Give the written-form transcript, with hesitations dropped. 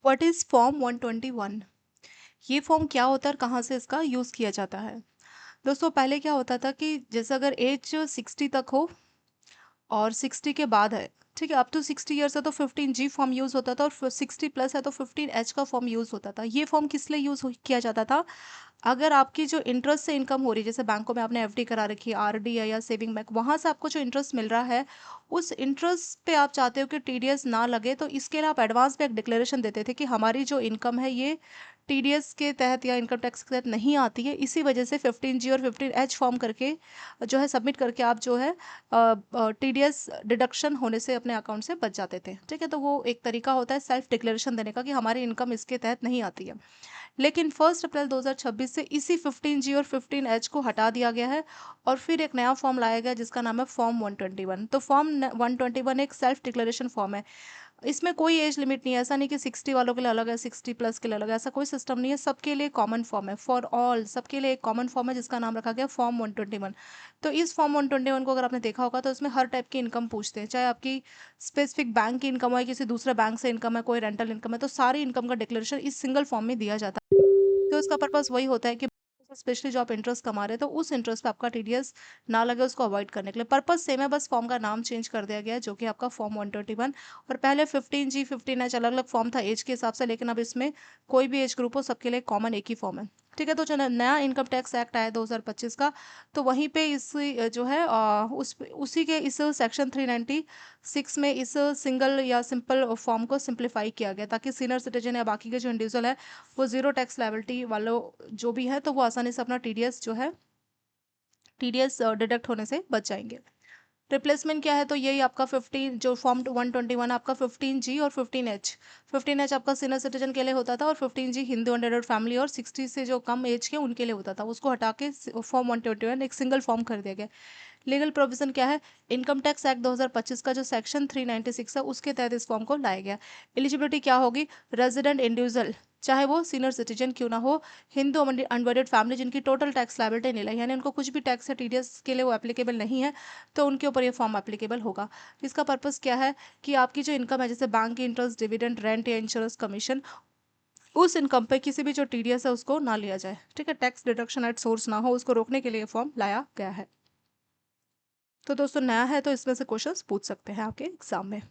What is form 121? ये form क्या होता है और कहाँ से इसका यूज़ किया जाता है? दोस्तों पहले क्या होता था कि जैसे अगर एज 60 तक हो और 60 के बाद है, ठीक है, अप टू 60 ईयर्स है तो 15G फॉर्म यूज़ होता था, और 60 प्लस है तो 15H का फॉर्म यूज़ होता था। ये फॉर्म किस लिए यूज़ किया जाता था? अगर आपकी जो इंटरेस्ट से इनकम हो रही है, जैसे बैंकों में आपने एफडी करा रखी है, आरडी है या सेविंग बैंक, वहाँ से आपको जो इंटरेस्ट मिल रहा है, उस इंटरेस्ट पे आप चाहते हो कि टीडीएस ना लगे, तो इसके लिए आप एडवांस में एक डिक्लेरेशन देते थे कि हमारी जो इनकम है ये टीडीएस के तहत या इनकम टैक्स के तहत नहीं आती है। इसी वजह से 15G और 15H फॉर्म करके जो है सबमिट करके आप जो है टीडीएस डिडक्शन होने से अपने अकाउंट से बच जाते थे। ठीक है, तो वो एक तरीका होता है सेल्फ डिक्लेरेशन देने का कि हमारी इनकम इसके तहत नहीं आती है। लेकिन 1 अप्रैल 2026 से इसी 15G और 15H को हटा दिया गया है और फिर एक नया फॉर्म लाया गया जिसका नाम है फॉर्म 121। तो फॉर्म 121 एक सेल्फ डिक्लेरेशन फॉर्म है। इसमें कोई एज लिमिट नहीं है, ऐसा नहीं कि 60 वालों के लिए अलग है, 60 प्लस के लिए अलग है, ऐसा कोई सिस्टम नहीं है। सबके लिए कॉमन फॉर्म है, फॉर ऑल, सबके लिए एक कॉमन फॉर्म है जिसका नाम रखा गया फॉर्म 121। तो इस फॉर्म 121 को अगर आपने देखा होगा तो इसमें हर टाइप की इनकम पूछते हैं, चाहे आपकी स्पेसिफिक बैंक की इनकम है, किसी दूसरे बैंक से इनकम है, कोई रेंटल इनकम है, तो सारी इनकम का डिक्लेरेशन इस सिंगल फॉर्म में दिया जाता है। तो इसका पर्पस वही होता है कि स्पेशली जो आप इंटरेस्ट कमा रहे हैं तो उस इंटरेस्ट पे आपका टीडीएस ना लगे, उसको अवॉइड करने के लिए। पर्पस सेम है, बस फॉर्म का नाम चेंज कर दिया गया है, जो कि आपका फॉर्म 121। और पहले 15G 15H अलग अलग फॉर्म था एज के हिसाब से, लेकिन अब इसमें कोई भी एज ग्रुप हो सबके लिए कॉमन एक ही फॉर्म है। ठीक है, तो जो नया इनकम टैक्स एक्ट आया 2025 का, तो वहीं पे इस जो है उसी के इस सेक्शन 396 में इस सिंगल या सिंपल फॉर्म को सिंप्लीफाई किया गया, ताकि सीनियर सिटीजन या बाकी के जो इंडिविजुअल है वो जीरो टैक्स लायबिलिटी वालों जो भी है, तो वो आसानी से अपना टीडीएस जो है टीडीएस डिडक्ट होने से बच जाएंगे। रिप्लेसमेंट क्या है? तो यही आपका 15 जो फॉर्म 121 आपका 15G और 15H। 15H आपका सीनियर सिटीजन के लिए होता था और 15G हिंदू अनडेटेड फैमिली और 60 से जो कम एज के उनके लिए होता था। उसको हटा के फॉर्म 121 एक सिंगल फॉर्म कर दिया गया। लीगल प्रोविजन क्या है? इनकम टैक्स एक्ट 2025 का जो सेक्शन 396 है उसके तहत इस फॉर्म को लाया गया। एलिजिबिलिटी क्या होगी? रेजिडेंट इंडिविजुअल, चाहे वो सीनियर सिटीजन क्यों ना हो, हिंदू अनवर्डेड फैमिली जिनकी टोटल टैक्स लायबिलिटी नहीं है, यानी उनको कुछ भी टैक्स या टीडीएस के लिए वो एप्लीकेबल नहीं है, तो उनके ऊपर ये फॉर्म एप्लीकेबल होगा। इसका पर्पस क्या है कि आपकी जो इनकम है, जैसे बैंक की इंटरेस्ट, डिविडेंड, रेंट या इंश्योरेंस कमीशन, उस इनकम पे किसी भी जो टीडीएस है उसको ना लिया जाए। ठीक है, टैक्स डिडक्शन एट सोर्स ना हो, उसको रोकने के लिए फॉर्म लाया गया है। तो दोस्तों नया है तो इसमें से क्वेश्चंस पूछ सकते हैं आपके एग्जाम में।